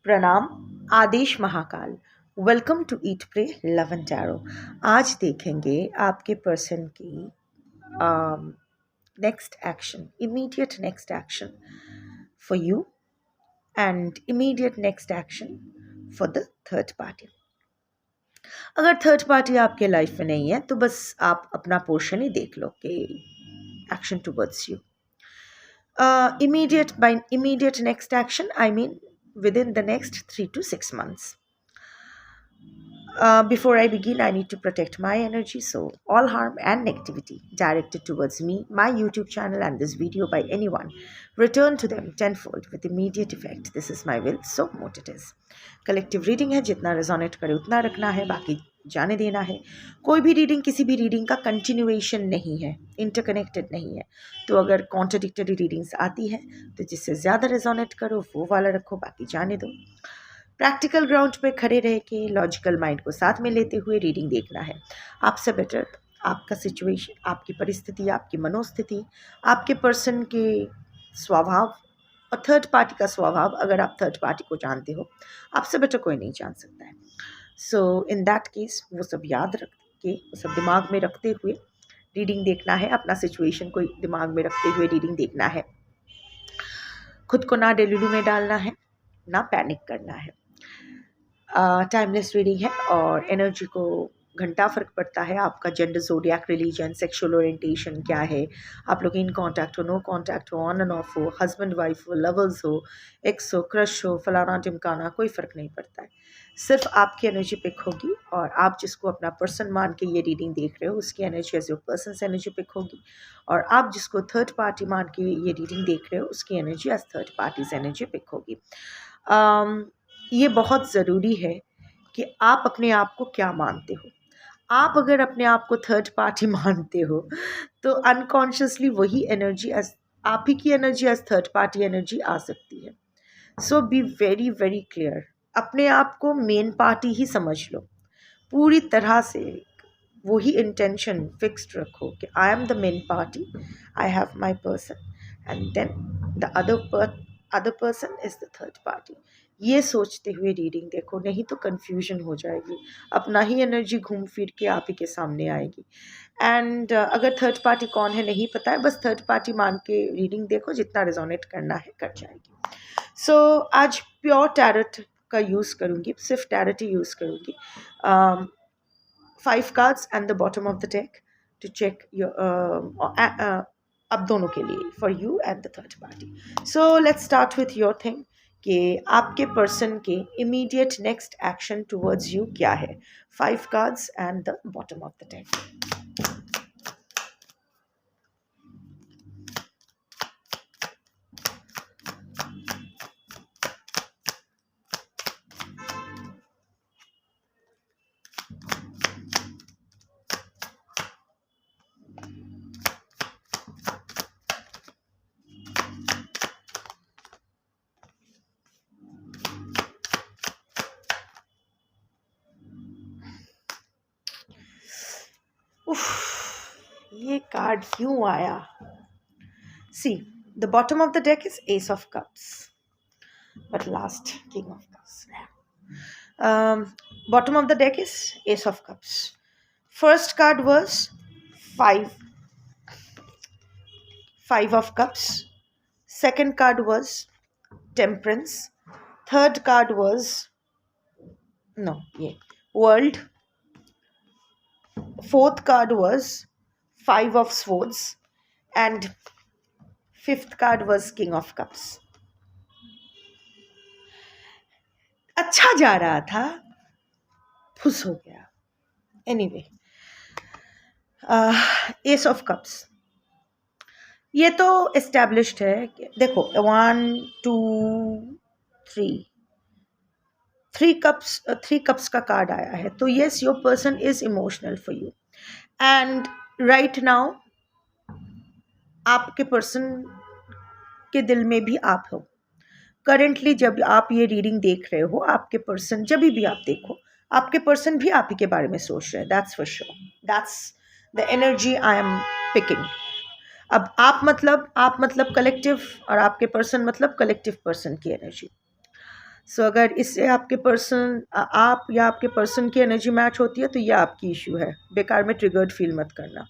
प्रणाम। आदेश Mahakal. Welcome to eat pray love and tarot. आज देखेंगे आपके पर्सन की next action, immediate next action for you and immediate next action for the third party. अगर third party आपके life में नहीं है तो बस आप अपना पोर्शन ही देख लो कि action towards you. Immediate, by immediate next action I mean within the next 3 to 6 months. Before I begin, I need to protect my energy, so all harm and negativity directed towards me, my YouTube channel, and this video by anyone, return to them tenfold with immediate effect. This is my will, so mote it is. Collective reading है, जितना resonate करे उतना रखना है, बाकी जाने देना है। कोई भी रीडिंग किसी भी रीडिंग का कंटिन्यूएशन नहीं है, इंटरकनेक्टेड नहीं है। तो अगर कॉन्ट्रडिक्टरी रीडिंग्स आती है तो जिससे ज़्यादा रेजोनेट करो वो वाला रखो, बाकी जाने दो। प्रैक्टिकल ग्राउंड पे खड़े रह के लॉजिकल माइंड को साथ में लेते हुए रीडिंग देखना है। आपसे बेटर आपका सिचुएशन, आपकी परिस्थिति, आपकी मनोस्थिति, आपके पर्सन के स्वभाव और थर्ड पार्टी का स्वभाव, अगर आप थर्ड पार्टी को जानते हो, आपसे बेटर कोई नहीं जान सकता है। सो इन दैट केस वो सब याद रख के, वो सब दिमाग में रखते हुए रीडिंग देखना है। अपना सिचुएशन को दिमाग में रखते हुए रीडिंग देखना है। खुद को ना डेलुलू में डालना है, ना पैनिक करना है। टाइमलेस रीडिंग है और एनर्जी को घंटा फ़र्क पड़ता है। आपका gender, zodiac, religion, sexual orientation क्या है, आप लोग इन कांटेक्ट हो, नो कांटेक्ट हो, ऑन एंड ऑफ हो, हस्बैंड वाइफ हो, लवर्स हो, एक्स हो, क्रश हो, फलाना टिमकाना, कोई फ़र्क नहीं पड़ता है। सिर्फ आपकी एनर्जी पिक होगी और आप जिसको अपना पर्सन मान के ये रीडिंग देख रहे हो उसकी एनर्जी एज योर पर्सन से एनर्जी पिक होगी, और आप जिसको थर्ड पार्टी मान के ये रीडिंग देख रहे हो उसकी एनर्जी एज थर्ड पार्टी से एनर्जी पिक होगी। ये बहुत ज़रूरी है कि आप अपने आप को क्या मानते हो। आप अगर अपने आप को थर्ड पार्टी मानते हो तो अनकॉन्शियसली वही एनर्जी एज आप ही की energy as third party energy आ सकती है। So be very very clear, अपने आप को मेन पार्टी ही समझ लो, पूरी तरह से वही इंटेंशन फिक्स्ड रखो कि I am the main party, I have my person and then the other person is the third party. ये सोचते हुए रीडिंग देखो, नहीं तो कन्फ्यूजन हो जाएगी, अपना ही एनर्जी घूम फिर के आप ही के सामने आएगी। एंड अगर थर्ड पार्टी कौन है नहीं पता है, बस थर्ड पार्टी मान के रीडिंग देखो, जितना रेजोनेट करना है कर जाएगी। सो आज प्योर टैरट का यूज़ करूँगी, सिर्फ टैरट ही यूज़ करूँगी। 5 cards and the bottom of the deck to check your अब दोनों के लिए, for you and the third party. So let's start with your thing कि आपके पर्सन के immediate next action towards you क्या है। 5 cards and the bottom of the deck. ये कार्ड क्यों आया? See, the bottom of the deck is ace of cups, but last king of cups. Bottom of the deck is ace of cups. First card was five of cups. Second card was temperance. Third card was world. Fourth card was five of swords, and fifth card was king of cups. अच्छा जा रहा था, फुस हो गया। Anyway, S of cups ये तो established है। देखो 1 2 3 कप्स का कार्ड आया है, तो yes your person is emotional for you and right now आपके पर्सन के दिल में भी आप हो। करेंटली जब आप ये रीडिंग देख रहे हो, आपके पर्सन, जब भी आप देखो, आपके पर्सन भी आप ही के बारे में सोच रहे हैं। That's for sure, that's the energy I am picking. अब आप मतलब कलेक्टिव और आपके पर्सन मतलब कलेक्टिव पर्सन की एनर्जी। सो अगर इससे आपके पर्सन आप या आपके पर्सन की एनर्जी मैच होती है तो यह आपकी इशू है, बेकार में ट्रिगर्ड फील मत करना.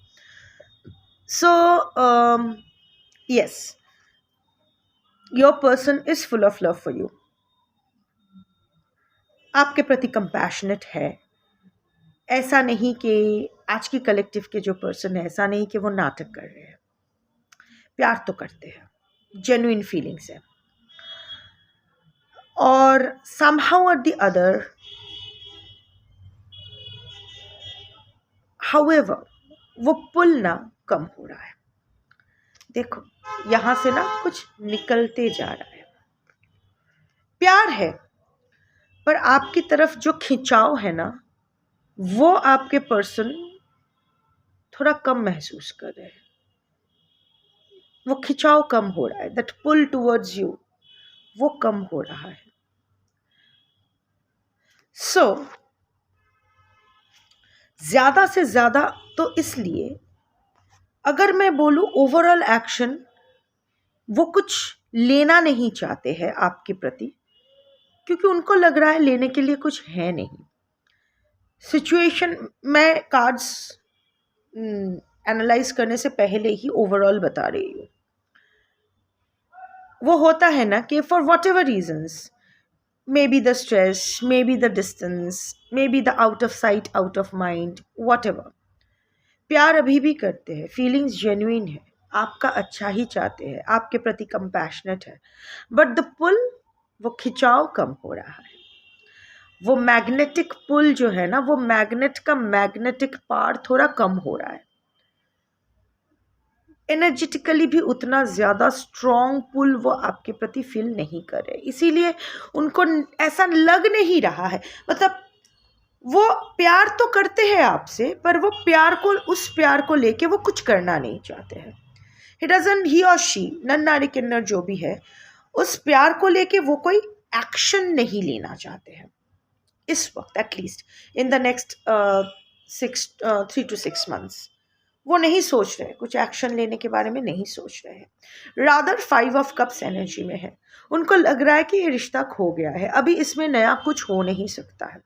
So yes, your person is full of love for you, आपके प्रति कंपैशनेट है. ऐसा नहीं कि आज की कलेक्टिव के जो पर्सन है, ऐसा नहीं कि वो नाटक कर रहे हैं, प्यार तो करते हैं, जेन्युइन फीलिंग्स है. और somehow or the other, however, वो पुल ना कम हो रहा है. देखो यहां से ना कुछ निकलते जा रहा है. प्यार है पर आपकी तरफ जो खिंचाव है ना, वो आपके पर्सन थोड़ा कम महसूस कर रहे हैं. वो खिंचाव कम हो रहा है, दैट पुल टुवर्ड्स यू वो कम हो रहा है. सो ज्यादा से ज्यादा तो इसलिए, अगर मैं बोलूं ओवरऑल एक्शन, वो कुछ लेना नहीं चाहते हैं आपके प्रति, क्योंकि उनको लग रहा है लेने के लिए कुछ है नहीं. सिचुएशन मैं कार्ड्स एनालाइज करने से पहले ही ओवरऑल बता रही हूँ. वो होता है ना कि for whatever reasons, maybe the stress, maybe the distance, maybe the out of sight out of mind, whatever, प्यार अभी भी करते हैं, फीलिंग्स जेन्युइन है, आपका अच्छा ही चाहते हैं, आपके प्रति कंपैशनेट है, बट द पुल, वो खिंचाव कम हो रहा है. वो मैग्नेटिक पुल जो है ना, वो मैग्नेट का मैग्नेटिक पावर थोड़ा कम हो रहा है. एनर्जेटिकली भी उतना ज़्यादा स्ट्रॉन्ग पुल वो आपके प्रति फील नहीं कर रहे, इसीलिए उनको ऐसा लग नहीं रहा है. मतलब वो प्यार तो करते हैं आपसे, पर वो प्यार को, उस प्यार को लेके वो कुछ करना नहीं चाहते हैं. ही और शी, नन नारी किन्नर जो भी है, उस प्यार को लेके वो कोई एक्शन नहीं लेना चाहते हैं इस वक्त, at least in the next 3 to 6 months. वो नहीं सोच रहे, कुछ एक्शन लेने के बारे में नहीं सोच रहे हैं. रादर 5 of Cups एनर्जी में है. उनको लग रहा है कि ये रिश्ता खो गया है, अभी इसमें नया कुछ हो नहीं सकता है.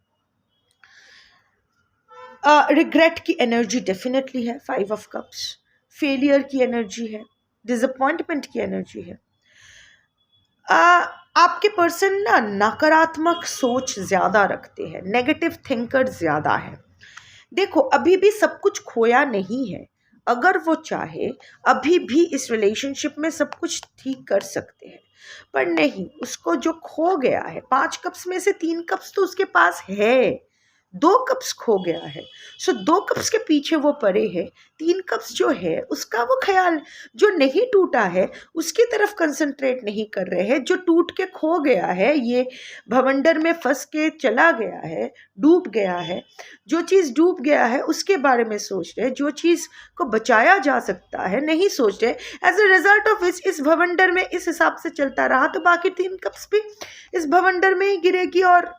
रिग्रेट की एनर्जी डेफिनेटली है 5 of Cups. फेलियर की एनर्जी है, डिसअपॉइंटमेंट की एनर्जी है. आपके पर्सन ना नकारात्मक सोच ज़्यादा रखते हैं, नेगेटिव थिंकर ज़्यादा है. देखो अभी भी सब कुछ खोया नहीं है, अगर वो चाहे अभी भी इस रिलेशनशिप में सब कुछ ठीक कर सकते हैं, पर नहीं, उसको जो खो गया है, 5 कप्स में से 3 कप्स तो उसके पास है, 2 कप्स खो गया है. सो 2 कप्स के पीछे वो पड़े हैं, 3 कप्स जो है उसका वो ख्याल, जो नहीं टूटा है उसकी तरफ कंसंट्रेट नहीं कर रहे हैं. जो टूट के खो गया है, ये भवंडर में फंस के चला गया है, डूब गया है, जो चीज़ डूब गया है उसके बारे में सोच रहे हैं, जो चीज़ को बचाया जा सकता है नहीं सोच रहे. एज अ रिजल्ट ऑफ इस भवंडर में इस हिसाब से चलता रहा तो बाकी 3 कप्स भी इस भवंडर में ही गिरेगी और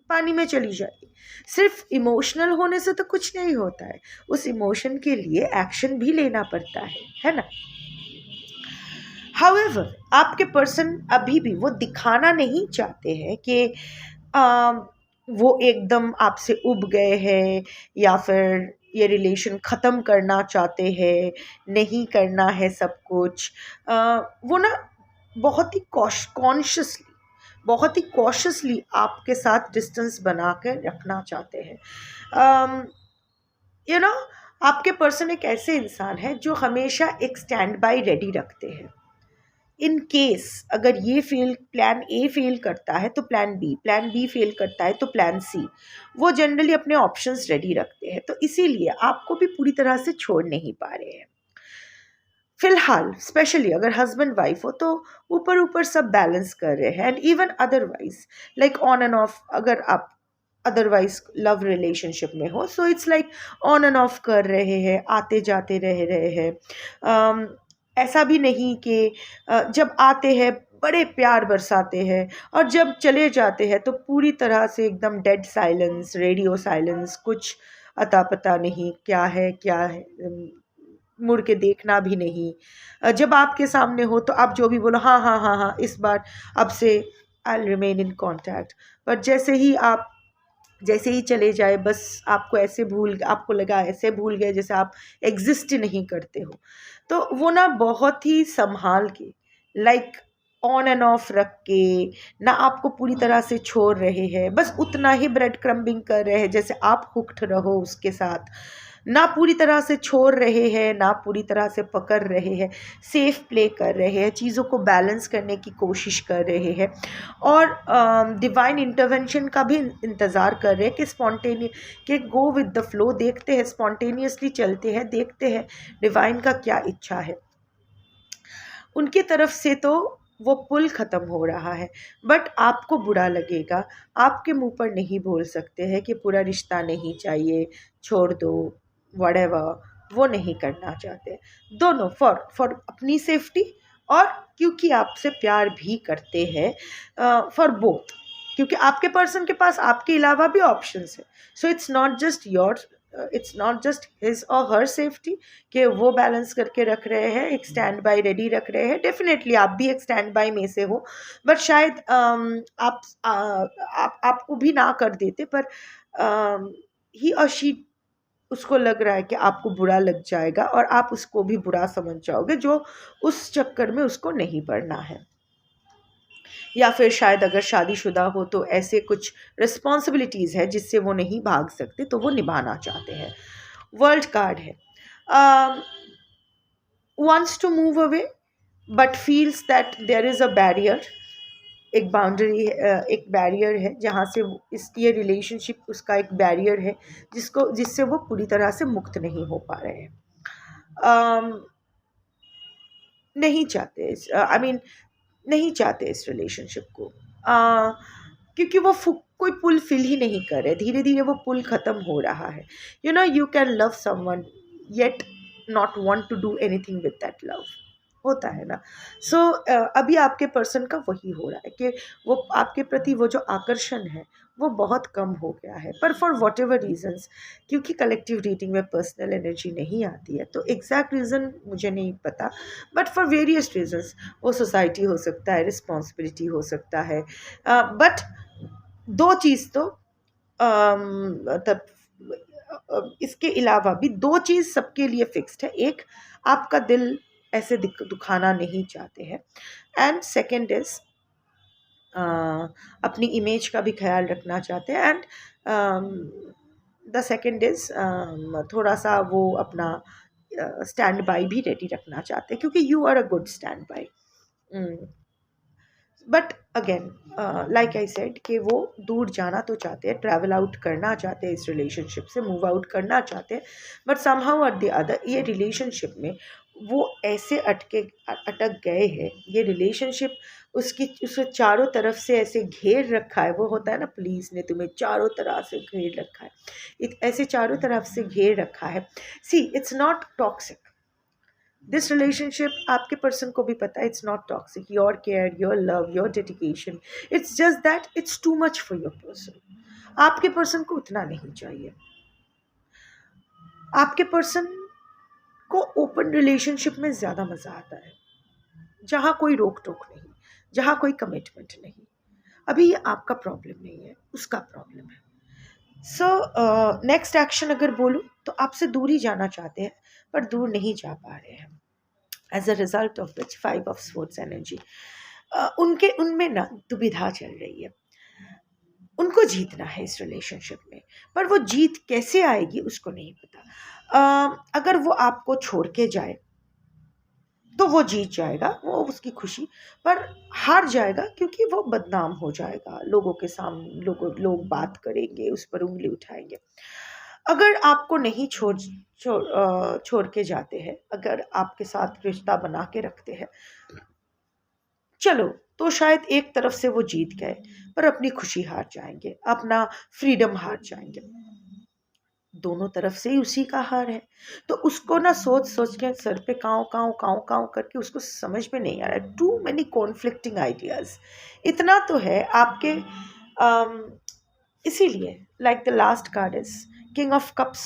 पानी में चली जाएगी. सिर्फ इमोशनल होने से तो कुछ नहीं होता है, उस इमोशन के लिए एक्शन भी लेना पड़ता है ना. हाउएवर आपके पर्सन अभी भी वो दिखाना नहीं चाहते हैं कि वो एकदम आपसे उब गए हैं या फिर ये रिलेशन ख़त्म करना चाहते हैं, नहीं करना है सब कुछ. वो ना बहुत ही कॉन्शियसली, बहुत ही कॉशियसली आपके साथ डिस्टेंस बना कर रखना चाहते हैं. यू नो आपके पर्सन एक ऐसे इंसान है जो हमेशा एक स्टैंड बाय रेडी रखते हैं. इन केस अगर ये प्लान ए फेल करता है तो प्लान बी फेल करता है तो प्लान सी, वो जनरली अपने ऑप्शंस रेडी रखते हैं. तो इसीलिए आपको भी पूरी तरह से छोड़ नहीं पा रहे हैं फिलहाल. स्पेशली अगर हस्बैंड वाइफ हो तो ऊपर ऊपर सब बैलेंस कर रहे हैं, and even otherwise like on end of, अगर आप अदरवाइज लव रिलेशनशिप में हो, सो it's like on end of कर रहे हैं, आते जाते रह रहे हैं. ऐसा भी नहीं कि जब आते हैं बड़े प्यार बरसाते हैं और जब चले जाते हैं तो पूरी तरह से एकदम डेड साइलेंस, रेडियो साइलेंस, कुछ अता पता नहीं क्या है क्या है, मुड़ के देखना भी नहीं. जब आपके सामने हो तो आप जो भी बोलो हाँ हाँ हाँ हाँ, इस बार अब से I remain in contact. But जैसे ही चले जाए, बस आपको लगा ऐसे भूल गए जैसे आप एग्जिस्ट ही नहीं करते हो। तो वो ना बहुत ही संभाल के, लाइक ऑन एंड ऑफ रख के, ना आपको पूरी तरह से छोड़ रहे हैं, बस उतना ही ब्रेड क्रम्बिंग कर रहे हैं जैसे आप हुक्ड रहो उसके साथ। ना पूरी तरह से छोड़ रहे हैं, ना पूरी तरह से पकड़ रहे हैं, सेफ प्ले कर रहे हैं, चीज़ों को बैलेंस करने की कोशिश कर रहे हैं, और डिवाइन इंटरवेंशन का भी इंतज़ार कर रहे हैं कि कि गो विद द फ्लो, देखते हैं, स्पॉन्टेनियसली चलते हैं, देखते हैं डिवाइन का क्या इच्छा है। उनकी तरफ से तो वो पुल ख़त्म हो रहा है, बट आपको बुरा लगेगा। आपके मुंह पर नहीं बोल सकते हैं कि पूरा रिश्ता नहीं चाहिए, छोड़ दो, व्हाटएवर, वो नहीं करना चाहते। दोनों फॉर अपनी सेफ्टी, और क्योंकि आपसे प्यार भी करते हैं, फॉर बोथ, क्योंकि आपके पर्सन के पास आपके अलावा भी ऑप्शंस है। So it's not just his और हर सेफ्टी कि वो बैलेंस करके रख रहे हैं, एक स्टैंड बाय रेडी रख रहे हैं। डेफिनेटली आप भी एक स्टैंड बाय में से हो, बट शायद आपको भी ना कर देते, पर ही और शी, उसको लग रहा है कि आपको बुरा लग जाएगा और आप उसको भी बुरा समझ जाओगे, जो उस चक्कर में उसको नहीं पड़ना है। या फिर शायद अगर शादीशुदा हो तो ऐसे कुछ रिस्पॉन्सिबिलिटीज़ है जिससे वो नहीं भाग सकते, तो वो निभाना चाहते हैं। वर्ल्ड कार्ड है, wants to move away but feels that there is a barrier, एक बाउंड्री, एक बैरियर है जहाँ से ये रिलेशनशिप, उसका एक बैरियर है जिससे वो पूरी तरह से मुक्त नहीं हो पा रहे हैं। नहीं चाहते, आई मीन नहीं चाहते इस रिलेशनशिप को, क्योंकि वो कोई पुल फिल ही नहीं कर रहे। धीरे धीरे वो पुल ख़त्म हो रहा है। You can love someone yet not want to do anything with that love, होता है ना। सो अभी आपके पर्सन का वही हो रहा है कि वो आपके प्रति वो जो आकर्षण है वो बहुत कम हो गया है, पर फॉर वॉट एवर रीजन्स, क्योंकि कलेक्टिव रीडिंग में पर्सनल एनर्जी नहीं आती है, तो एग्जैक्ट रीज़न मुझे नहीं पता, बट फॉर वेरियस रीजन्स, वो सोसाइटी हो सकता है, रिस्पॉन्सिबिलिटी हो सकता है, बट दो चीज़ तो तब इसके अलावा भी दो चीज़ सबके लिए फिक्स्ड है। एक, आपका दिल ऐसे दुखाना नहीं चाहते हैं, एंड सेकेंड इज अपनी इमेज का भी ख्याल रखना चाहते हैं, एंड द सेकेंड इज थोड़ा सा वो अपना स्टैंड बाय भी रेडी रखना चाहते हैं, क्योंकि you are a good standby. But again, like I said कि वो दूर जाना तो चाहते हैं, ट्रैवल आउट करना चाहते हैं, इस रिलेशनशिप से मूव आउट करना चाहते हैं, बट समहाउ और द अदर ये रिलेशनशिप में वो ऐसे अटक गए हैं। ये रिलेशनशिप उसके चारों तरफ से ऐसे घेर रखा है। वो होता है ना, पुलिस ने तुम्हें चारों तरफ से घेर रखा है, ऐसे चारों तरफ से घेर रखा है। See, it's not toxic, this relationship, आपके पर्सन को भी पता है it's not toxic, your care, your love, your dedication, it's just that it's too much for your person. आपके पर्सन को उतना नहीं चाहिए। आपके पर्सन को ओपन रिलेशनशिप में ज़्यादा मज़ा आता है, जहाँ कोई रोक टोक नहीं, जहाँ कोई कमिटमेंट नहीं। अभी ये आपका प्रॉब्लम नहीं है, उसका प्रॉब्लम है। सो नेक्स्ट एक्शन अगर बोलूँ तो आपसे दूर ही जाना चाहते हैं, पर दूर नहीं जा पा रहे हैं। As a result of which 5 of swords energy, उनमें ना दुविधा चल रही है। उनको जीतना है इस रिलेशनशिप में, पर वो जीत कैसे आएगी उसको नहीं पता। अगर वो आपको छोड़ के जाए तो वो जीत जाएगा, वो उसकी खुशी, पर हार जाएगा क्योंकि वो बदनाम हो जाएगा लोगों के सामने। लोग बात करेंगे, उस पर उंगली उठाएंगे। अगर आपको नहीं छोड़ के जाते हैं, अगर आपके साथ रिश्ता बना के रखते हैं, चलो तो शायद एक तरफ से वो जीत गए, पर अपनी खुशी हार जाएंगे, अपना फ्रीडम हार जाएंगे। दोनों तरफ से ही उसी का हार है। तो उसको ना सोच के सर पे काँव काँव काँव काँव करके उसको समझ में नहीं आ रहा है। Too many conflicting ideas. इतना तो है आपके, इसीलिए like the last card is king of cups.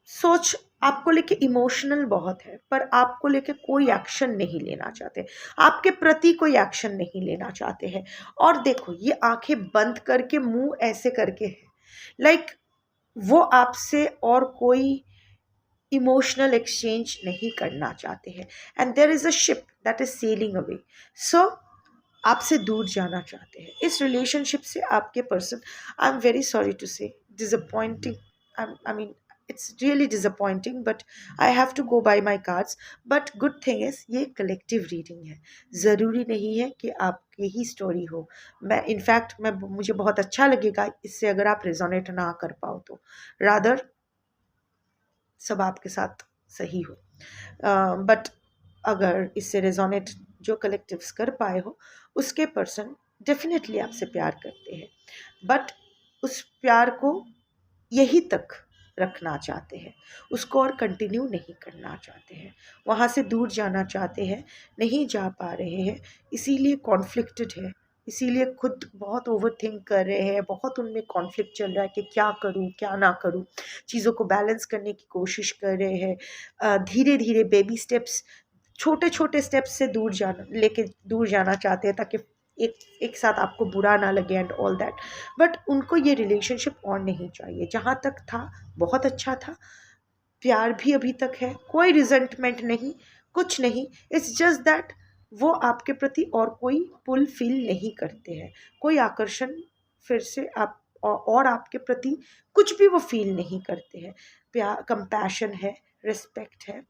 सोच आपको लेके इमोशनल बहुत है, पर आपको लेके कोई एक्शन नहीं लेना चाहते, आपके प्रति कोई एक्शन नहीं लेना चाहते हैं। और देखो, ये आंखें बंद करके मुंह ऐसे करके है, लाइक वो आपसे और कोई इमोशनल एक्सचेंज नहीं करना चाहते हैं। And there is a ship that is sailing away, so आपसे दूर जाना चाहते हैं इस रिलेशनशिप से। आपके person, I am very sorry to say, disappointing, I mean it's really disappointing, but I have to go by my cards. But good thing is ये collective reading है, ज़रूरी नहीं है कि आपकी ही स्टोरी हो। मैं मुझे बहुत अच्छा लगेगा इससे अगर आप रिजोनेट ना कर पाओ तो, रादर सब आपके साथ सही हो। बट अगर इससे रेजोनेट जो कलेक्टिव्स कर पाए हो, उसके पर्सन डेफिनेटली आपसे प्यार करते हैं, बट उस प्यार को यही तक रखना चाहते हैं, उसको और कंटिन्यू नहीं करना चाहते हैं, वहाँ से दूर जाना चाहते हैं, नहीं जा पा रहे हैं, इसीलिए कॉन्फ्लिक्टेड है, इसीलिए खुद बहुत ओवर थिंक कर रहे हैं, बहुत उनमें कॉन्फ्लिक्ट चल रहा है कि क्या करूँ क्या ना करूँ, चीज़ों को बैलेंस करने की कोशिश कर रहे हैं। धीरे धीरे बेबी स्टेप्स, छोटे छोटे स्टेप्स से दूर जाना चाहते हैं, ताकि एक एक साथ आपको बुरा ना लगे एंड ऑल दैट। बट उनको ये रिलेशनशिप और नहीं चाहिए, जहाँ तक था बहुत अच्छा था, प्यार भी अभी तक है, कोई रिजेंटमेंट नहीं, कुछ नहीं। इट्स जस्ट दैट वो आपके प्रति और कोई पुल फील नहीं करते हैं, कोई आकर्षण फिर से आप और आपके प्रति कुछ भी वो फील नहीं करते हैं। प्यार, कंपैशन है, रिस्पेक्ट है,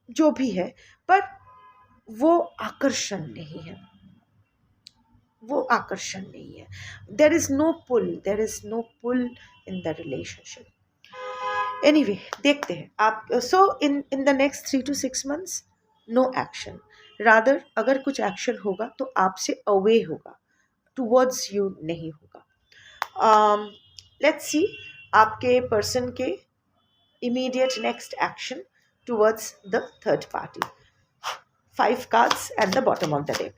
जो भी है, पर वो आकर्षण नहीं है, वो आकर्षण नहीं है। There is no pull, there is no pull in the relationship. Anyway, देखते हैं आप। So in the next 3 to 6 months, no action, rather अगर कुछ एक्शन होगा तो आपसे अवे होगा, टूवर्ड्स यू नहीं होगा। लेट्स सी आपके पर्सन के immediate next action towards the third party. 5 cards at the bottom of the deck.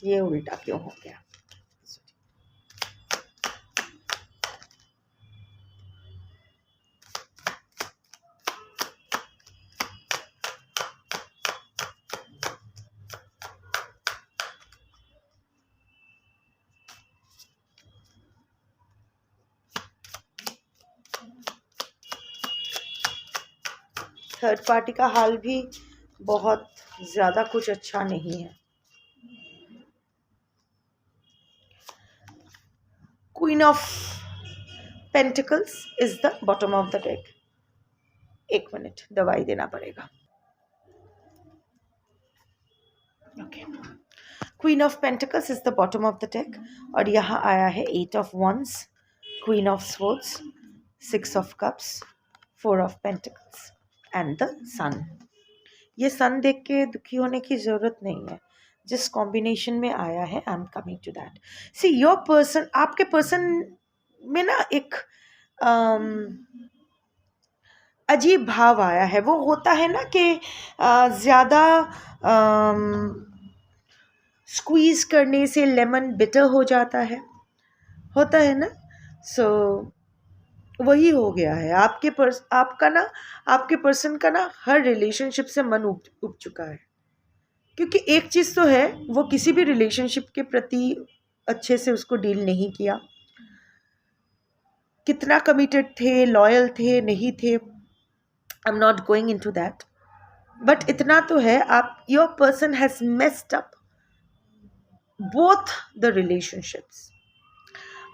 ये उल्टा क्यों हो गया? थर्ड पार्टी का हाल भी बहुत ज़्यादा कुछ अच्छा नहीं है। Queen of pentacles is the bottom of the deck. 1 minute, दवाई देना पड़ेगा। Okay, queen of pentacles is the bottom of the deck, और यहाँ आया है 8 of Wands, queen of swords, 6 of Cups, 4 of Pentacles and the sun. ये sun देख के दुखी होने की ज़रूरत नहीं है, जिस कॉम्बिनेशन में आया है, I am coming to that. See your person, आपके पर्सन में ना एक अजीब भाव आया है। वो होता है ना कि ज़्यादा स्क्वीज़ करने से लेमन बिटर हो जाता है, होता है ना। सो वही हो गया है आपके पर्सन का ना हर रिलेशनशिप से मन उब चुका है, क्योंकि एक चीज़ तो है, वो किसी भी रिलेशनशिप के प्रति अच्छे से उसको डील नहीं किया। कितना कमिटेड थे, लॉयल थे, नहीं थे, I am not going into that, but इतना तो है, आप your person has messed up both the relationships.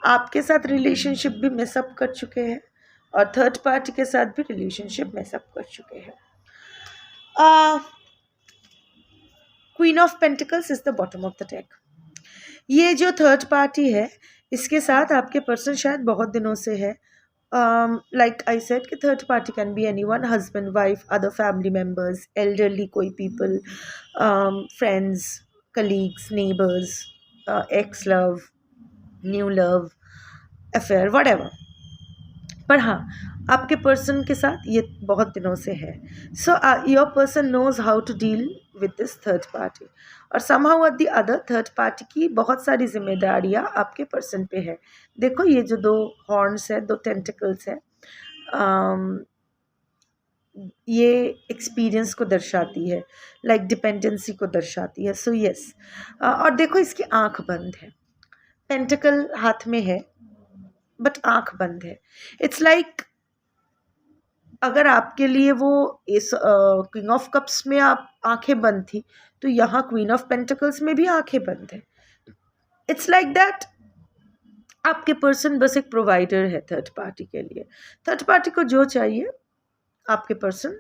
आपके साथ रिलेशनशिप भी मेसअप कर चुके हैं, और थर्ड पार्टी के साथ भी रिलेशनशिप मेसअप कर चुके हैं। Queen of pentacles is the bottom of the deck. ये जो थर्ड पार्टी है, इसके साथ आपके पर्सन शायद बहुत दिनों से है। लाइक आई सेड कि third party can be anyone, husband, wife, other family members, elderly कोई people, friends, colleagues, neighbours, ex love, new love, affair, whatever. पर हाँ, आपके पर्सन के साथ ये बहुत दिनों से है। So your person knows how to deal with this third party, और somehow at the other third party की बहुत सारी जिम्मेदारियाँ आपके पर्सन पे है। देखो ये जो दो हॉर्न्स है, दो टेंटिकल्स है, ये एक्सपीरियंस को दर्शाती है, लाइक डिपेंडेंसी को दर्शाती है। सो यस, और देखो इसकी आंख बंद है, पेंटिकल हाथ में है बट आंख बंद है। इट्स लाइक अगर आपके लिए वो इस क्वीन ऑफ कप्स में आप आंखें बंद थी, तो यहाँ क्वीन ऑफ पेंटिकल्स में भी आंखें बंद है। इट्स लाइक दैट आपके पर्सन बस एक प्रोवाइडर है थर्ड पार्टी के लिए। थर्ड पार्टी को जो चाहिए, आपके पर्सन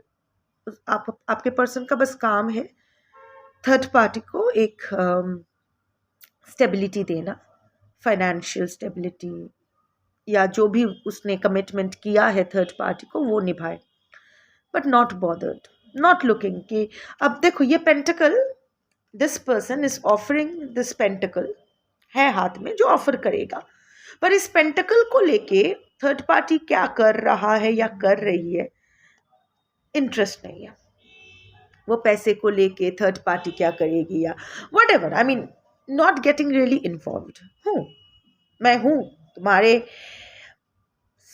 आपके पर्सन का बस काम है थर्ड पार्टी को एक स्टेबिलिटी देना, फाइनेंशियल स्टेबिलिटी, या जो भी उसने कमिटमेंट किया है थर्ड पार्टी को वो निभाए, but not bothered, not looking कि अब देखो ये pentacle, this person is offering this pentacle है हाथ में जो ऑफर करेगा, पर इस पेंटिकल को लेके थर्ड पार्टी क्या कर रहा है या कर रही है, इंटरेस्ट नहीं है। वो पैसे को लेके थर्ड पार्टी क्या करेगी या what ever, I mean not getting really involved. मैं हूँ तुम्हारे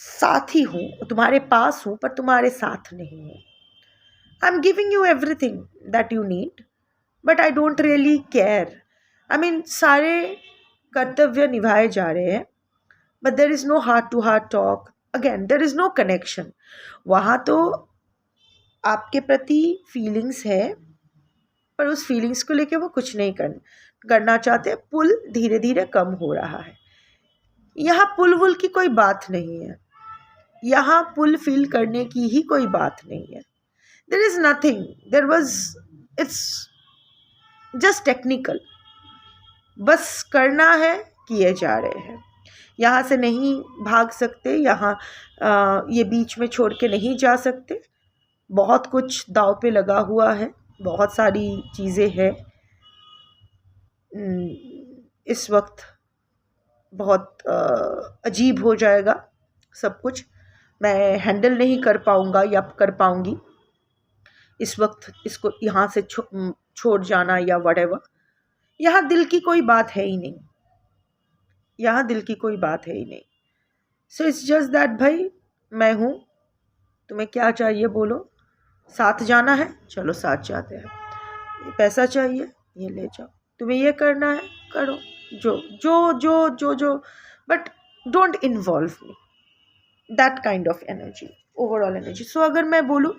साथ ही हूँ, तुम्हारे पास हूँ, पर तुम्हारे साथ नहीं हूँ। I am giving you everything that you need, but I don't really care. I mean सारे कर्तव्य निभाए जा रहे हैं, but there is no heart to heart talk, again there is no connection. वहाँ तो आपके प्रति फीलिंग्स है, पर उस फीलिंग्स को लेके वो कुछ नहीं करना चाहते। पुल धीरे धीरे कम हो रहा है। यहाँ पुल वुल की कोई बात नहीं है, यहाँ पुल फील करने की ही कोई बात नहीं है। There is nothing, there was, it's just technical, बस करना है, किए जा रहे हैं। यहाँ से नहीं भाग सकते, यहाँ ये बीच में छोड़ के नहीं जा सकते। बहुत कुछ दाव पे लगा हुआ है, बहुत सारी चीज़ें हैं इस वक्त। बहुत अजीब हो जाएगा सब कुछ, मैं हैंडल नहीं कर पाऊँगा या कर पाऊँगी इस वक्त इसको यहाँ से छोड़ जाना या वटेवर। यहाँ दिल की कोई बात है ही नहीं, यहाँ दिल की कोई बात है ही नहीं। सो इट्स जस्ट दैट भाई मैं हूँ, तुम्हें क्या चाहिए बोलो, साथ जाना है चलो साथ जाते हैं, ये पैसा चाहिए ये ले जाओ, तुम्हें ये करना है करो, जो जो जो जो जो but don't involve me, that kind of energy, overall energy. So अगर मैं बोलूँ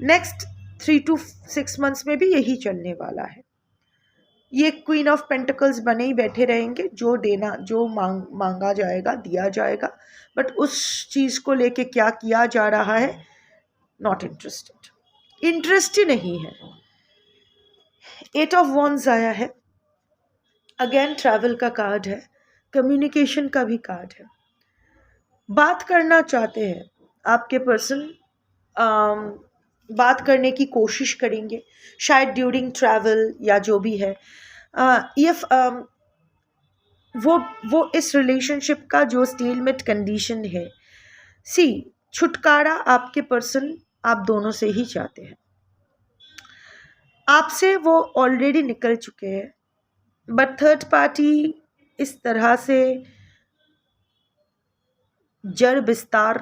नेक्स्ट 3 to 6 months में भी यही चलने वाला है। ये क्वीन ऑफ पेंटिकल्स बने ही बैठे रहेंगे, जो देना जो मांगा जाएगा दिया जाएगा, बट उस चीज़ को लेके क्या किया जा रहा है, नॉट इंटरेस्टेड, इंटरेस्ट ही नहीं है। 8 of Wands आया है, अगेन ट्रैवल का कार्ड है, कम्युनिकेशन का भी कार्ड है। बात करना चाहते हैं आपके पर्सन, बात करने की कोशिश करेंगे शायद ड्यूरिंग ट्रैवल या जो भी है। ये वो इस रिलेशनशिप का जो स्टेलमेट कंडीशन है, सी छुटकारा आपके पर्सन आप दोनों से ही चाहते हैं। आपसे वो ऑलरेडी निकल चुके हैं, बट थर्ड पार्टी इस तरह से जड़ विस्तार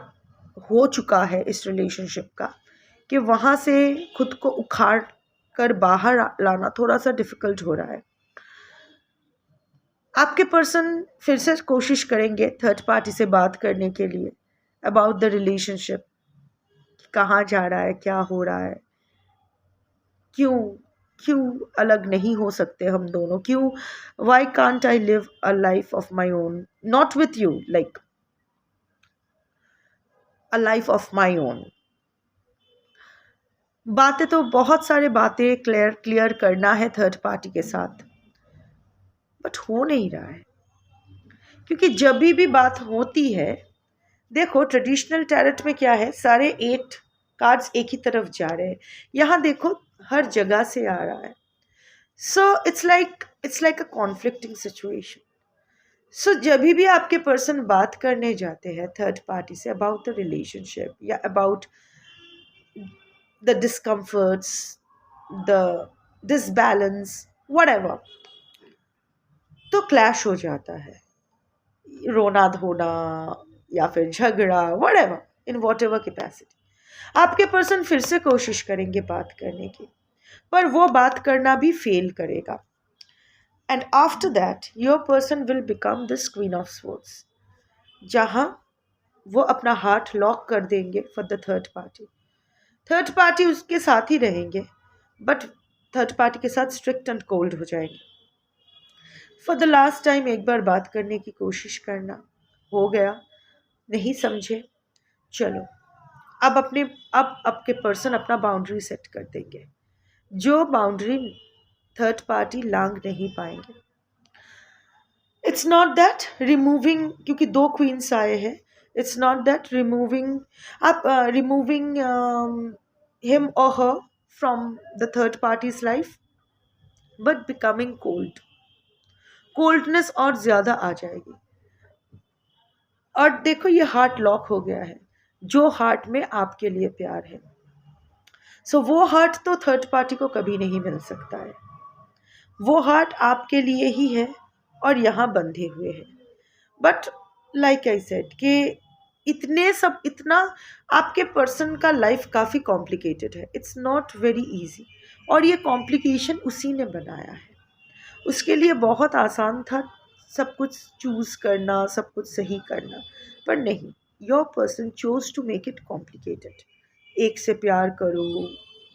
हो चुका है इस रिलेशनशिप का कि वहाँ से खुद को उखाड़ कर बाहर लाना थोड़ा सा डिफ़िकल्ट हो रहा है। आपके पर्सन फिर से कोशिश करेंगे थर्ड पार्टी से बात करने के लिए अबाउट द रिलेशनशिप, कहाँ जा रहा है, क्या हो रहा है, क्यों अलग नहीं हो सकते हम दोनों, क्यों, why can't I live a life of my own, not with you, like a life of my own. बातें तो बहुत सारे बातें क्लियर करना है थर्ड पार्टी के साथ, बट हो नहीं रहा है। क्योंकि जब भी बात होती है, देखो ट्रेडिशनल टैरेट में क्या है, सारे 8 कार्ड्स एक ही तरफ जा रहे हैं, यहाँ देखो हर जगह से आ रहा है। So it's like a conflicting situation. So जब भी आपके पर्सन बात करने जाते हैं थर्ड पार्टी से अबाउट द रिलेशनशिप या about the discomforts, the disbalance, whatever, तो क्लैश हो जाता है, रोना धोना या फिर झगड़ा, व्हाटएवर, इन व्हाटएवर कैपेसिटी। आपके पर्सन फिर से कोशिश करेंगे बात करने की, पर वो बात करना भी फेल करेगा। And after that your person will become this queen of swords, जहाँ वो अपना हार्ट लॉक कर देंगे for the third party. Third party उसके साथ ही रहेंगे, बट थर्ड पार्टी के साथ स्ट्रिक्ट एंड कोल्ड हो जाएंगे। फॉर द लास्ट टाइम एक बार बात करने की कोशिश करना, हो गया, नहीं समझे, चलो अब आपके पर्सन अपना बाउंड्री सेट कर देंगे, जो बाउंड्री थर्ड पार्टी लांग नहीं पाएंगे। इट्स नॉट दैट रिमूविंग, क्योंकि दो क्वींस आए हैं, इट्स नॉट दैट रिमूविंग, आप रिमूविंग हिम और her from the third parties life, but becoming cold, coldness और ज़्यादा आ जाएगी। और देखो ये हार्ट लॉक हो गया है, जो हार्ट में आपके लिए प्यार है, सो वो हार्ट तो थर्ड पार्टी को कभी नहीं मिल सकता है। वो हार्ट आपके लिए ही है और यहाँ बंधे हुए हैं। बट लाइक आई सेड कि इतना आपके पर्सन का लाइफ काफ़ी कॉम्प्लिकेटेड है, इट्स नॉट वेरी इजी, और ये कॉम्प्लिकेशन उसी ने बनाया है। उसके लिए बहुत आसान था सब कुछ चूज़ करना, सब कुछ सही करना, पर नहीं, your person chose to make it complicated. एक से प्यार करो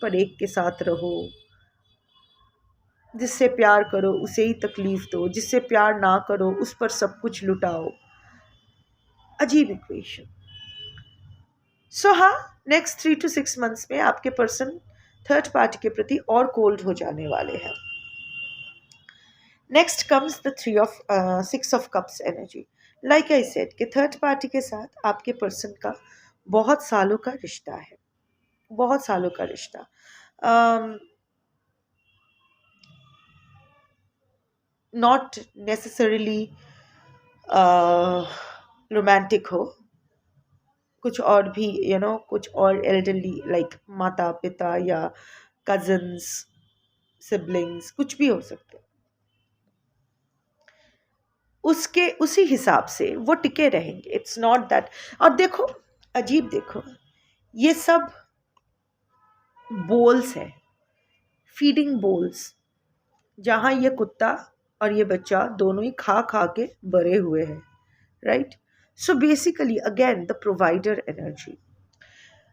पर एक के साथ रहो, जिससे प्यार करो उसे ही तकलीफ दो, जिससे प्यार ना करो उस पर सब कुछ लुटाओ। अजीब इक्वेशन। सो हाँ, नेक्स्ट 3 to 6 months में आपके पर्सन थर्ड पार्टी के प्रति और कोल्ड हो जाने वाले हैं। Next comes the 6 of Cups energy. Like I said कि थर्ड पार्टी के साथ आपके पर्सन का बहुत सालों का रिश्ता है, बहुत सालों का रिश्ता। नॉट नेसेसरीली रोमांटिक हो, कुछ और भी कुछ और एल्डरली लाइक माता पिता या कजन्स, सिबलिंग्स, कुछ भी हो सकते हैं। उसके उसी हिसाब से वो टिके रहेंगे। It's not that. और देखो, अजीब, देखो ये सब बोल्स है, फीडिंग बोल्स, जहाँ ये कुत्ता और ये बच्चा दोनों ही खा खा के बड़े हुए हैं, right. So basically again the provider energy,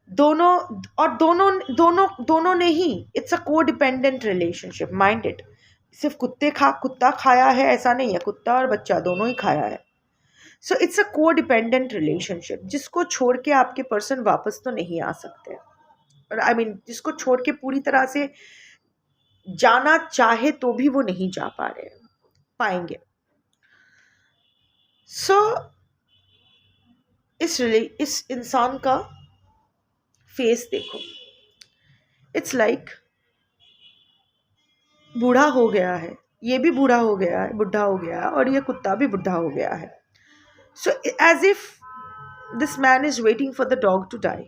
दोनों और दोनों ने ही, इट्स अ को डिपेंडेंट रिलेशनशिप, माइंड इट। सिर्फ कुत्ता खाया है ऐसा नहीं है, कुत्ता और बच्चा दोनों ही खाया है। सो इट्स अ को डिपेंडेंट रिलेशनशिप, जिसको छोड़ के आपके पर्सन वापस तो नहीं आ सकते, और आई मीन जिसको छोड़ के पूरी तरह से जाना चाहे तो भी वो नहीं जा पाएंगे। सो इस इंसान का फेस देखो, इट्स लाइक बूढ़ा हो गया है, ये भी बूढ़ा हो गया है, बुढ़ा हो गया है, और ये कुत्ता भी बुढ़ा हो गया है। So as if this man is waiting for the dog to die,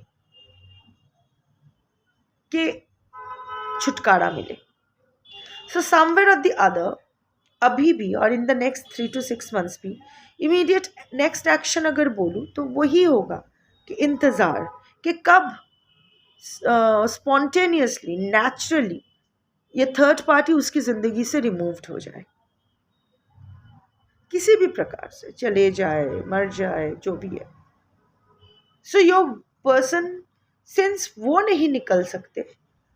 कि छुटकारा मिले। So somewhere or the other, अभी भी और in the next 3 to 6 months भी, इमीडिएट नेक्स्ट एक्शन अगर बोलूँ तो वही होगा कि इंतज़ार, कि कब स्पॉन्टेनियसली, नेचुरली ये थर्ड पार्टी उसकी ज़िंदगी से रिमूव्ड हो जाए, किसी भी प्रकार से चले जाए, मर जाए, जो भी है। सो योर पर्सन, सिंस वो नहीं निकल सकते,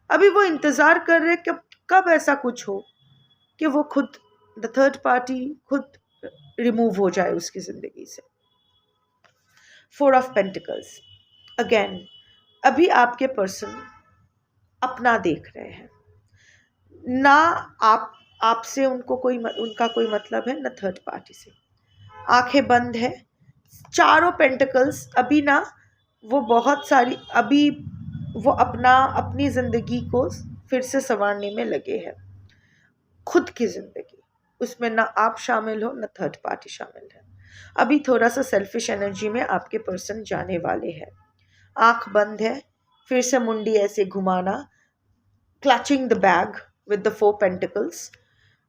अभी वो इंतज़ार कर रहे कब ऐसा कुछ हो कि वो खुद, द थर्ड पार्टी खुद रिमूव हो जाए उसकी ज़िंदगी से। 4 of Pentacles अगेन, अभी आपके पर्सन अपना देख रहे हैं ना, आपसे उनका कोई मतलब है, न थर्ड पार्टी से। आंखें बंद है, चारों पेंटिकल्स अभी ना, वो बहुत सारी अभी वो अपनी ज़िंदगी को फिर से संवारने में लगे हैं, खुद की ज़िंदगी, उसमें ना आप शामिल हो ना थर्ड पार्टी शामिल है। अभी थोड़ा सा सेल्फिश एनर्जी में आपके पर्सन जाने वाले हैं। आंख बंद है, फिर से मुंडी ऐसे घुमाना, clutching the bag with the 4 pentacles.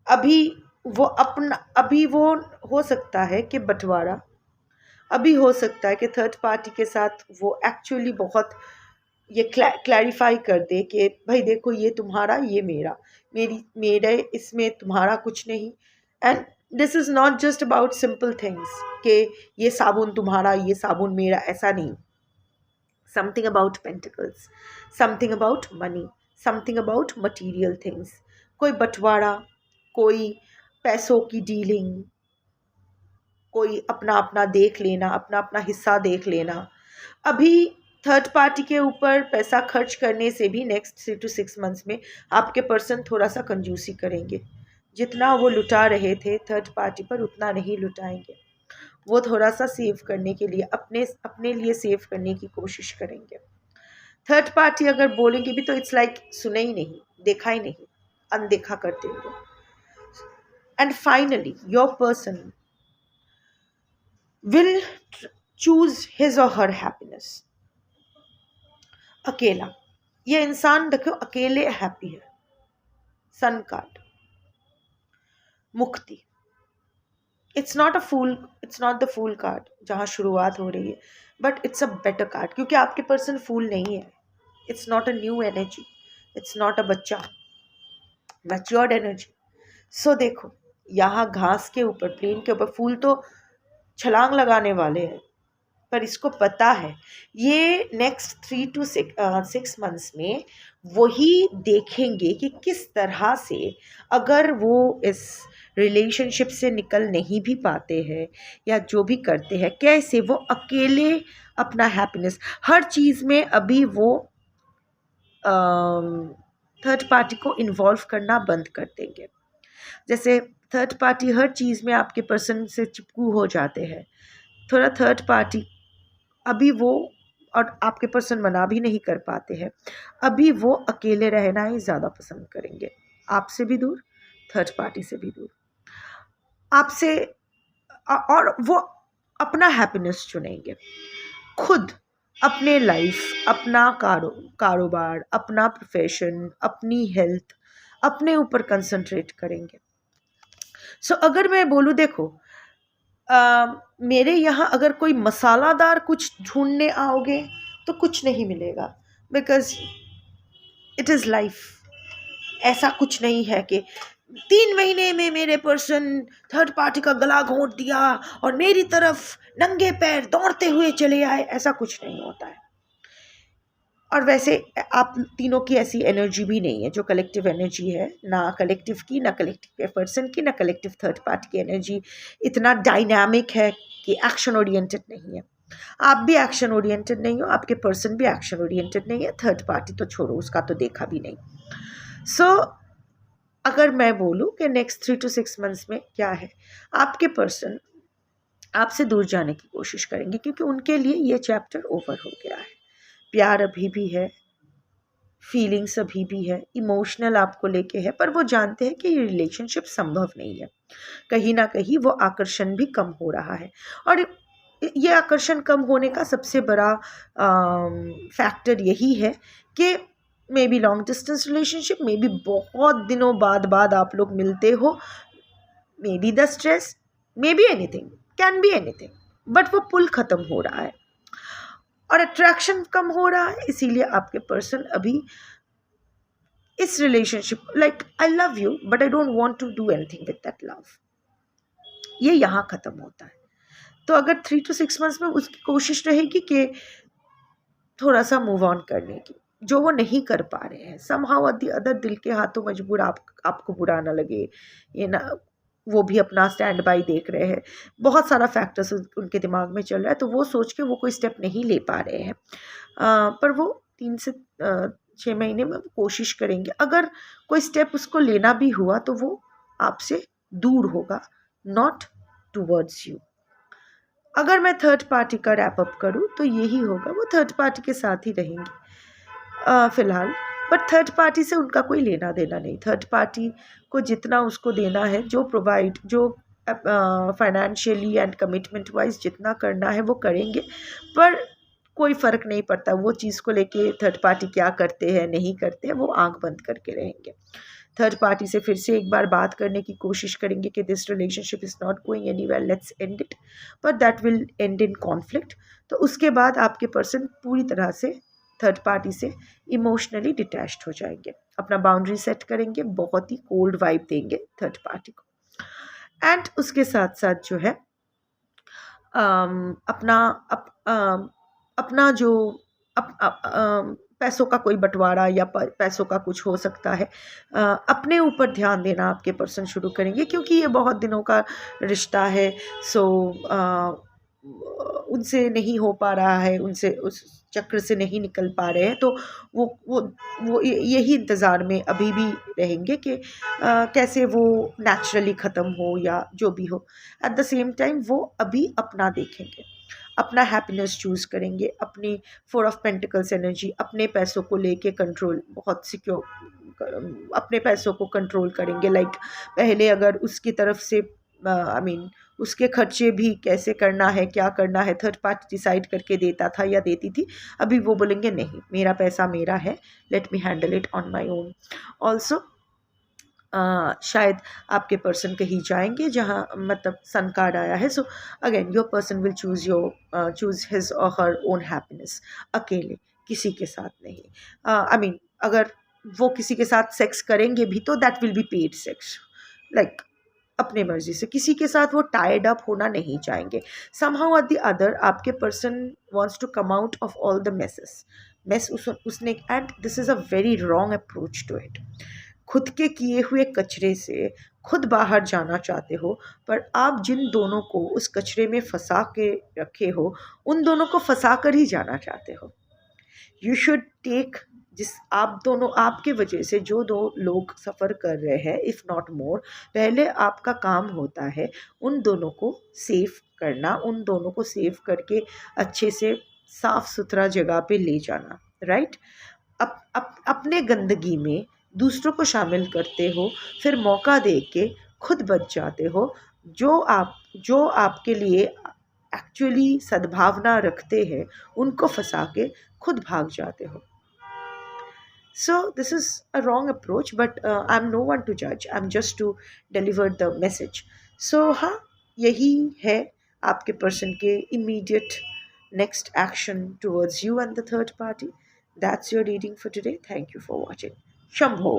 अभी अभी वो हो सकता है कि बंटवारा, अभी हो सकता है कि थर्ड पार्टी के साथ वो एक्चुअली बहुत ये क्लैरिफाई कर दे कि भाई देखो ये तुम्हारा ये मेरा, मेरे इसमें तुम्हारा कुछ नहीं। And this is not just about simple things कि ये साबुन तुम्हारा ये साबुन मेरा, ऐसा नहीं। Something about pentacles, something about money, something about material things. कोई बंटवारा, कोई पैसों की डीलिंग, कोई अपना अपना देख लेना, अपना अपना हिस्सा देख लेना। अभी थर्ड पार्टी के ऊपर पैसा खर्च करने से भी नेक्स्ट 3 to 6 मंथ्स में आपके पर्सन थोड़ा सा कंजूसी करेंगे। जितना वो लुटा रहे थे थर्ड पार्टी पर उतना नहीं लुटाएंगे। वो थोड़ा सा सेव करने के लिए अपने अपने लिए सेव करने की कोशिश करेंगे। थर्ड पार्टी अगर बोलेंगे भी तो इट्स लाइक सुने ही नहीं, देखा ही नहीं, अनदेखा कर देंगे। And finally your person will choose his or her happiness। अकेला, ये इंसान देखो अकेले हैप्पी है। सन कार्ड, मुक्ति। It's not the fool card जहां शुरुआत हो रही है, but it's a better card क्योंकि आपके पर्सन फूल नहीं है। It's not a new energy, it's not a बच्चा, मैच्योर्ड एनर्जी। सो देखो यहाँ घास के ऊपर, प्लेन के ऊपर फूल तो छलांग लगाने वाले हैं, पर इसको पता है ये नेक्स्ट 3 to 6 मंथ्स में वही देखेंगे कि किस तरह से, अगर वो इस रिलेशनशिप से निकल नहीं भी पाते हैं या जो भी करते हैं, कैसे वो अकेले अपना हैप्पीनेस हर चीज़ में, अभी वो थर्ड पार्टी को इन्वॉल्व करना बंद कर देंगे। जैसे थर्ड पार्टी हर चीज़ में आपके पर्सन से चिपकू हो जाते हैं, थोड़ा थर्ड पार्टी अभी वो, और आपके पर्सन मना भी नहीं कर पाते हैं, अभी वो अकेले रहना ही ज़्यादा पसंद करेंगे। आपसे भी दूर, थर्ड पार्टी से भी दूर, आपसे और वो अपना हैप्पीनेस चुनेंगे खुद। अपने लाइफ, अपना कारोबार, अपना प्रोफेशन, अपनी हेल्थ, अपने ऊपर कंसंट्रेट करेंगे। सो अगर मैं बोलूँ देखो, मेरे यहाँ अगर कोई मसालादार कुछ ढूंढने आओगे तो कुछ नहीं मिलेगा, बिकॉज इट इज़ लाइफ। ऐसा कुछ नहीं है कि 3 महीने में मेरे पर्सन थर्ड पार्टी का गला घोंट दिया और मेरी तरफ नंगे पैर दौड़ते हुए चले आए, ऐसा कुछ नहीं होता है। और वैसे आप तीनों की ऐसी एनर्जी भी नहीं है जो कलेक्टिव एनर्जी है, ना कलेक्टिव की, ना कलेक्टिव पर्सन की, ना कलेक्टिव थर्ड पार्टी की एनर्जी इतना डायनामिक है कि एक्शन ओरिएंटेड नहीं है। आप भी एक्शन ओरिएंटेड नहीं हो, आपके पर्सन भी एक्शन ओरिएंटेड नहीं है, थर्ड पार्टी तो छोड़ो, उसका तो देखा भी नहीं। सो अगर मैं बोलूँ कि नेक्स्ट 3 to 6 मंथ्स में क्या है, आपके पर्सन आपसे दूर जाने की कोशिश करेंगे क्योंकि उनके लिए ये चैप्टर ओवर हो गया है। प्यार अभी भी है, फीलिंग्स अभी भी है, इमोशनल आपको लेके है, पर वो जानते हैं कि ये रिलेशनशिप संभव नहीं है। कहीं ना कहीं वो आकर्षण भी कम हो रहा है, और ये आकर्षण कम होने का सबसे बड़ा फैक्टर यही है कि may be long distance relationship, may be बहुत दिनों बाद आप लोग मिलते हो, may be the stress, may be anything, can be anything, but वो पुल ख़त्म हो रहा है और अट्रैक्शन कम हो रहा है। इसीलिए आपके पर्सन अभी इस relationship, like I love you but I don't want to do anything with that love, ये यहाँ ख़त्म होता है। तो अगर 3 to 6 मंथ्स में उसकी कोशिश रहेगी कि थोड़ा सा मूव ऑन करने की, जो वो नहीं कर पा रहे हैं समहाउ और दी अदर, दिल के हाथों मजबूर, आपको बुरा ना लगे, ये ना, वो भी अपना स्टैंड बाय देख रहे हैं, बहुत सारा फैक्टर्स उनके दिमाग में चल रहा है, तो वो सोच के वो कोई स्टेप नहीं ले पा रहे हैं। पर वो 3 से 6 महीने में कोशिश करेंगे। अगर कोई स्टेप उसको लेना भी हुआ तो वो आपसे दूर होगा, नॉट टूवर्ड्स यू। अगर मैं थर्ड पार्टी का रैप अप करूँ तो यही होगा, वो थर्ड पार्टी के साथ ही रहेंगे फ़िलहाल, बट थर्ड पार्टी से उनका कोई लेना देना नहीं। थर्ड पार्टी को जितना उसको देना है, जो प्रोवाइड, जो फाइनेंशियली एंड कमिटमेंट वाइज जितना करना है वो करेंगे, पर कोई फ़र्क नहीं पड़ता वो चीज़ को लेके थर्ड पार्टी क्या करते हैं नहीं करते हैं, वो आंख बंद करके रहेंगे। थर्ड पार्टी से फिर से एक बार बात करने की कोशिश करेंगे कि this relationship is not going anywhere, let's end it, but that will and in conflict. तो उसके बाद आपके पर्सन पूरी तरह से थर्ड पार्टी से इमोशनली डिटैच्ड हो जाएंगे, अपना बाउंड्री सेट करेंगे, बहुत ही कोल्ड वाइब देंगे थर्ड पार्टी को। एंड उसके साथ साथ जो है अपना अपना जो पैसों का कोई बंटवारा या पैसों का कुछ हो सकता है, अपने ऊपर ध्यान देना आपके पर्सन शुरू करेंगे, क्योंकि ये बहुत दिनों का रिश्ता है। सो उनसे नहीं हो पा रहा है, उनसे उस चक्र से नहीं निकल पा रहे हैं, तो वो वो यही इंतज़ार में अभी भी रहेंगे कि कैसे वो नेचुरली ख़त्म हो या जो भी हो। एट द सेम टाइम वो अभी अपना देखेंगे, अपना हैप्पीनेस चूज़ करेंगे, अपनी फोर ऑफ पेंटिकल्स एनर्जी, अपने पैसों को लेके कंट्रोल, बहुत सिक्योर, अपने पैसों को कंट्रोल करेंगे। लाइक पहले अगर उसकी तरफ से आई मीन उसके खर्चे भी कैसे करना है, क्या करना है, थर्ड पार्टी डिसाइड करके देता था या देती थी, अभी वो बोलेंगे नहीं, मेरा पैसा मेरा है, let me handle it on my own. Also शायद आपके पर्सन कहीं जाएंगे जहाँ मतलब सन कार्ड आया है, so again your person will choose his और हर ओन हैप्पीनेस, अकेले, किसी के साथ नहीं। आई मीन अगर वो किसी के साथ सेक्स करेंगे भी तो that will be paid sex, like अपने मर्जी से, किसी के साथ वो टाइड अप होना नहीं चाहेंगे। समहाउ एट द अदर आपके person wants to come out of all the mess उसने, and this is a very wrong approach to it. खुद के किए हुए कचरे से खुद बाहर जाना चाहते हो, पर आप जिन दोनों को उस कचरे में फंसा के रखे हो, उन दोनों को फंसा कर ही जाना चाहते हो। यू शुड टेक, जिस आप दोनों, आपके वजह से जो दो लोग सफ़र कर रहे हैं, इफ़ नॉट मोर, पहले आपका काम होता है उन दोनों को सेव करना, उन दोनों को सेव करके अच्छे से साफ़ सुथरा जगह पे ले जाना, राइट। अपने गंदगी में दूसरों को शामिल करते हो, फिर मौका दे के खुद बच जाते हो। जो आपके लिए एक्चुअली सद्भावना रखते हैं, उनको फंसा के खुद भाग जाते हो। So this is a wrong approach, but I'm no one to judge. I'm just to deliver the message. So हाँ, यही है आपके person के immediate next action towards you and the third party. That's your reading for today. Thank you for watching. Shambho.